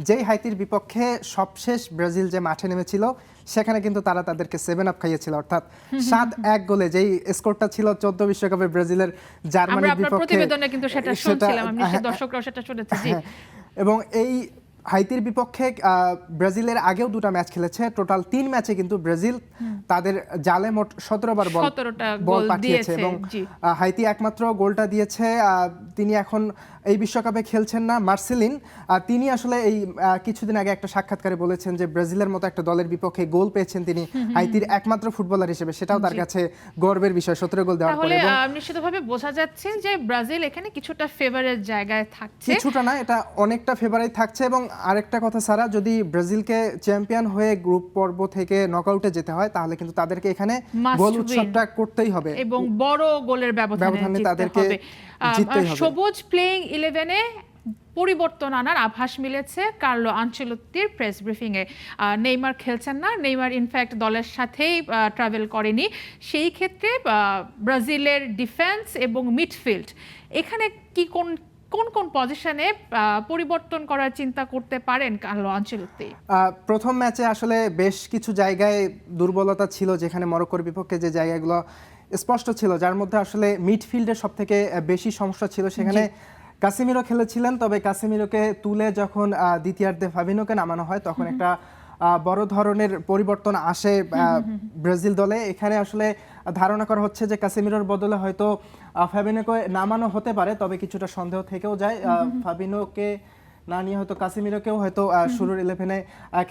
যেই হাইতির বিপক্ষে সবশেষ ব্রাজিল যে মাঠে নেমেছিল সেখানে কিন্তু তারা তাদেরকে 7-আপ খাইয়েছিল, অর্থাৎ 7-1 গোলে যেই স্কোরটা ছিল 14 বিশ্বকাপে ব্রাজিলের জার্মানির বিপক্ষে। প্রতিবেদনে কিন্তু সেটা শুনছিলাম, আমি নিশ্চয়ই দর্শকরাও সেটা শুনেছে। জি, এবং এই হাইতির বিপক্ষে ব্রাজিলের আগেও দুটো ম্যাচ খেলেছে, টোটাল 3 ম্যাচে কিন্তু ব্রাজিল তাদের জালে মোট 17বার বল পাঠিয়েছে এবং হাইতি একমাত্র গোলটা দিয়েছে। তিনি এখন এই বিশ্বকাপে খেলছেন না, মার্সেলিন। তিনি আসলে এই কিছুদিন আগে একটা সাক্ষাৎকারে বলেছেন যে ব্রাজিলের মতো একটা দলের বিপক্ষে গোল পেয়েছেন তিনি হাইতির একমাত্র ফুটবলার হিসেবে, সেটাও তার কাছে গর্বের বিষয় 17 গোল দেওয়ার পরে। তাহলে নিশ্চিতভাবে বোঝা যাচ্ছে যে ব্রাজিল এখানে কিছুটা ফেভারের জায়গায় থাকছে, কিছুটা না, এটা অনেকটা ফেভারিট থাকছে। এবং আরেকটা কথা সারা, যদি ব্রাজিলকে চ্যাম্পিয়ন হয়ে গ্রুপ পর্ব থেকে নকআউটে যেতে হয় তাহলে কিন্তু তাদেরকে এখানে গোল উৎসবটা করতেই হবে এবং বড় গোলের ব্যবধানে তাদেরকে জিততেই হবে। সবুজ প্লেইং 11-এ পরিবর্তন আনার আভাস মিলেছে কার্লো আনচেলত্তির প্রেস ব্রিফিং এ। নেইমার খেলছেন না, নেইমার ইনফ্যাক্ট দলের সাথেই ট্রাভেল করেনি। সেই ক্ষেত্রে ব্রাজিলের ডিফেন্স এবং মিডফিল্ড এখানে কি কোন কোন পজিশনে পরিবর্তন করার চিন্তা করতে পারেন কার্লো আনচেলত্তি? প্রথম ম্যাচে আসলে বেশ কিছু জায়গায় দুর্বলতা ছিল, যেখানে মরক্কোর বিপক্ষে যে জায়গাগুলো স্পষ্ট ছিল, যার মধ্যে আসলে মিডফিল্ডের সবথেকে বেশি সমস্যা ছিল। সেখানে কাসেমিরো খেলেছিলেন, তবে কাসেমিরোকে তুলে যখন দ্বিতীয়ার্ধে ফাবিনোকে নামানো হয় তখন একটা বড় ধরনের পরিবর্তন আসে ব্রাজিল দলে। এখানে আসলে ধারণা করা হচ্ছে যে কাসেমিরোর বদলে হয়তো ফাবিনোকে নামানো হতে পারে, তবে কিছুটা সন্দেহ থেকেও যায়। ফাবিনোকে না নিয়ে হয়তো কাসেমিরোকেও হয়তো শুরুর 11-এ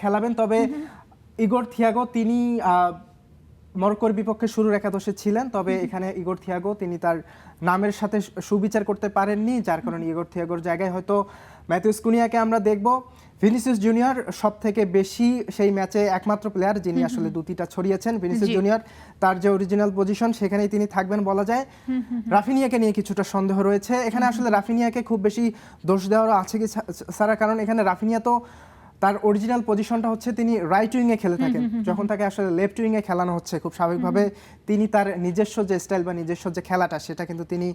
খেলাবেন। তবে ইগোর থিয়াগো তিনি মরক্কোর বিপক্ষে শুরুর একাদশে ছিলেন, তবে এখানে ইগোর থিয়াগো তিনি তার নামের সাথে সুবিচার করতে পারেননি, যার কারণে ইগোর থিয়াগোর জায়গায় হয়তো ম্যাথিউস কুনিয়াকে আমরা দেখব। ভিনিসিয়াস জুনিয়র সব থেকে বেশি সেই ম্যাচে একমাত্র প্লেয়ার যিনি আসলে দুটিটা ছড়িয়েছেন। ভিনিসিয়াস জুনিয়র তার যে অরিজিনাল পজিশন সেখানেই তিনি থাকবেন বলা যায়। রাফিনিয়াকে নিয়ে কিছুটা সন্দেহ রয়েছে এখানে। আসলে রাফিনিয়াকে খুব বেশি দোষ দেওয়ারও আছে কি সারা, কারণ এখানে রাফিনিয়া তো তার অরিজিনাল পজিশনটা হচ্ছে তিনি রাইট উইংয়ে খেলে থাকেন, যখন তাকে আসলে লেফট উইংয়ে খেলানো হচ্ছে খুব স্বাভাবিকভাবে তিনি তার নিজস্ব যে স্টাইল বা নিজস্ব যে খেলাটা সেটা কিন্তু তিনি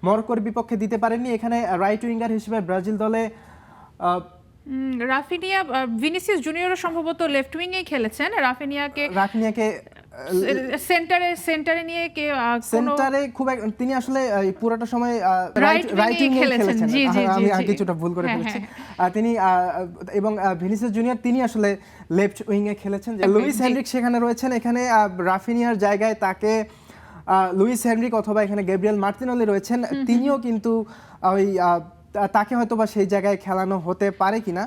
মরক্কোর বিপক্ষে দিতে পারেননি। এখানে রাইট উইঙ্গার হিসেবে ব্রাজিল দলে রাফিনিয়া, ভিনিসিয়াস জুনিয়রও সম্ভবত লেফট উইংয়েই খেলেছেন। রাফিনিয়াকে সেন্টারে নিয়ে সেন্টারে খুব তিনি আসলে পুরোটা সময় রাইট উইংয়ে খেলেছেন। আমি কিছুটা ভুল করে ফেলেছি। তিনি এবং ভিনিসিয়াস জুনিয়র তিনি আসলে লেফট উইংয়ে খেলেছেন। লুইস হেনরিক সেখানে রয়েছেন। এখানে রাফিনিয়ার জায়গায় তাকে লুইস হেনরিক অথবা এখানে গ্যাব্রিয়েল মার্তিনেলি রয়েছেন, তিনিও কিন্তু ওই তাকে হয়তো বা সেই জায়গায় খেলানো হতে পারে কিনা।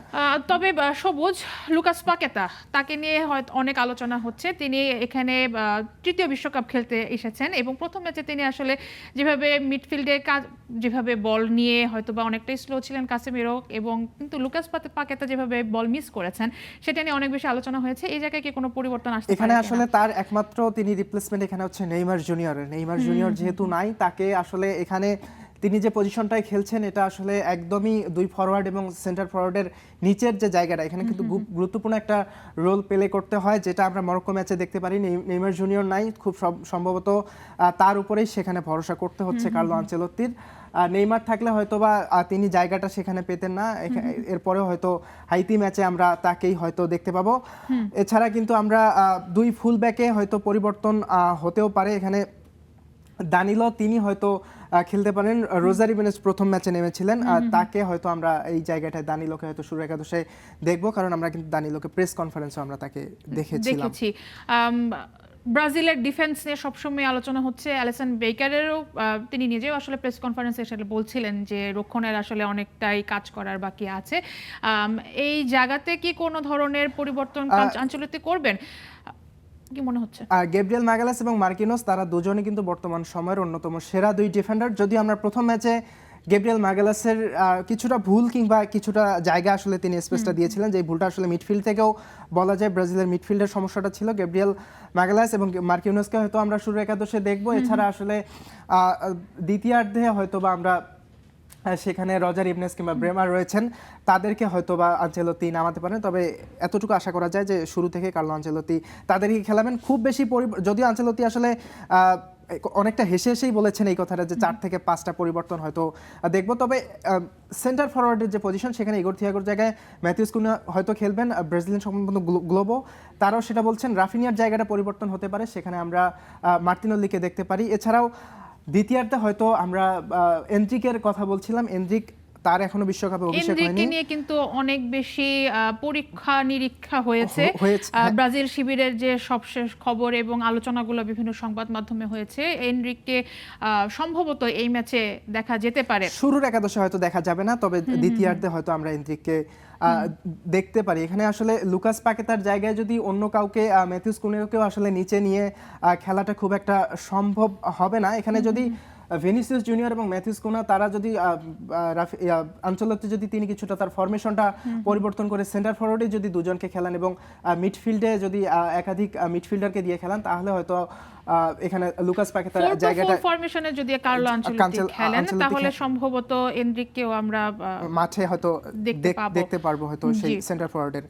তবে সবুজ লুকাস পাকেতা, তাকে নিয়ে হয়তো অনেক আলোচনা হচ্ছে। তিনি এখানে তৃতীয় বিশ্বকাপ খেলতে এসেছেন এবং প্রথম ম্যাচে তিনি আসলে যেভাবে মিডফিল্ডে যেভাবে বল নিয়ে হয়তো বা অনেকটাই স্লো ছিলেন কাসেমিরো, এবং কিন্তু লুকাস পাকেতা যেভাবে বল মিস করেছেন সেটা নিয়ে অনেক বেশি আলোচনা হয়েছে। এই জায়গায় কি কোনো পরিবর্তন আসছে এখানে? আসলে তার একমাত্র তিনি রিপ্লেসমেন্ট এখানে হচ্ছে নেইমার জুনিয়র। নেইমার জুনিয়র যেহেতু নাই, তাকে আসলে এখানে তিনি যে পজিশনটায় খেলছেন এটা আসলে একদমই দুই ফরওয়ার্ড এবং সেন্টার ফরওয়ার্ডের নিচের যে জায়গাটা, এখানে কিন্তু গুরুত্বপূর্ণ একটা রোল প্লে করতে হয়, যেটা আমরা মরক্কো ম্যাচে দেখতে পারি। নেইমার জুনিয়র নাই, খুব সম্ভবত তার উপরেই সেখানে ভরসা করতে হচ্ছে কার্লো আনচেলত্তির। নেইমার থাকলে হয়তোবা তিনি জায়গাটা সেখানে পেতেন না। এরপরেও হয়তো হাইতি ম্যাচে আমরা তাকেই হয়তো দেখতে পাবো। এছাড়া কিন্তু আমরা দুই ফুল ব্যাকে হয়তো পরিবর্তন হতেও পারে। এখানে দানিলো তিনি হয়তো খেলতে পারেন। রোজারি মেনেস প্রথম ম্যাচে নেমেছিলেন, তাকে হয়তো আমরা এই জায়গাটায় দানিলোকে হয়তো শুরু একাদশে দেখবো, কারণ আমরা কিন্তু দানিলোকে প্রেস কনফারেন্সে আমরা তাকে দেখেছি। ব্রাজিলের ডিফেন্স নিয়ে সবসময় আলোচনা হচ্ছে। অ্যালিসন বেকারেরও তিনি নিজেও আসলে প্রেস কনফারেন্সে এসে বলছিলেন যে রক্ষণের আসলে অনেকটাই কাজ করার বাকি আছে। এই জায়গাতে কি কোনো ধরনের পরিবর্তন আঞ্চলিক করবেন কি মনে হচ্ছে? গ্যাব্রিয়েল মাগালাস এবং মার্কিনোস তারা দুজনে কিন্তু বর্তমান সময়ের অন্যতম সেরা দুই ডিফেন্ডার। যদি আমরা প্রথম ম্যাচে গ্যাব্রিয়েল মাগালাসের কিছুটা ভুল কিংবা কিছুটা জায়গা আসলে তিনি স্পেসটা দিয়েছিলেন, যে ভুলটা আসলে মিডফিল্ড থেকেও বলা যায় ব্রাজিলের মিডফিল্ডের সমস্যাটা ছিল। গ্যাব্রিয়েল মাগালাস এবং মার্কিনোসকে হয়তো আমরা শুরু একাদশে দেখবো। এছাড়া আসলে দ্বিতীয়ার্ধে হয়তো বা আমরা সেখানে রজার ইবনেস কিংবা ব্রেমার রয়েছেন, তাদেরকে হয়তো বা আনচেলত্তি নামাতে পারেন। তবে এতটুকু আশা করা যায় যে শুরু থেকে কার্লো আনচেলত্তি তাদেরকে খেলাবেন। খুব বেশি যদিও আনচেলত্তি আসলে অনেকটা হেসে হেসেই বলেছেন এই কথাটা যে 4 থেকে 5টা পরিবর্তন হয়তো দেখব। তবে সেন্টার ফরওয়ার্ডের যে পজিশন সেখানে ইগোর থিয়াগোর জায়গায় ম্যাথিউস কুনা হয়তো খেলবেন, ব্রাজিলিয়ান সংবাদমাধ্যম গ্লোবো তারাও সেটা বলছেন। রাফিনিয়ার জায়গাটা পরিবর্তন হতে পারে, সেখানে আমরা মার্টিনেল্লিকে দেখতে পারি। এছাড়াও দ্বিতীয়ার্ধে হয়তো আমরা এনরিকের কথা বলছিলাম, এনরিক তার এখনো বিশ্বকাপে অভিষেক হয়নি। এনরিকে নিয়ে কিন্তু অনেক বেশি পরীক্ষা নিরীক্ষা হয়েছে। হ্যাঁ। ব্রাজিল শিবিরের যে সবশেষ খবর এবং আলোচনাগুলো বিভিন্ন সংবাদ মাধ্যমে হয়েছে, এনরিককে সম্ভবত এই ম্যাচে দেখা যেতে পারে। শুরুর একাদশে হয়তো দেখা যাবে না, তবে দ্বিতীয়ার্ধে হয়তো আমরা এনরিককে দেখতে পারি। এখানে আসলে লুকাস পাকেতার জায়গায় যদি অন্য কাউকে ম্যাথিউস কুনেকেও আসলে নিচে নিয়ে খেলাটা খুব একটা সম্ভব হবে না। এখানে যদি ভিনিসিয়াস জুনিয়র এবং ম্যাথিউস কুনা তারা যদি আঞ্চলতে যদি তিনি কিছুটা তার ফরমেশনটা পরিবর্তন করে সেন্টার ফরওয়ার্ডে যদি দুজনকে খেলান এবং মিডফিল্ডে যদি একাধিক মিডফিল্ডারকে দিয়ে খেলান, তাহলে হয়তো এখানে লুকাস পাকেতার জায়গাটা ফরমেশনে যদি কার্লো আনচেলত্তি খেলেন তাহলে সম্ভবত এনরিককেও আমরা মাঠে হয়তো দেখতে পারবো হয়তো সেই সেন্টার ফরওয়ার্ডের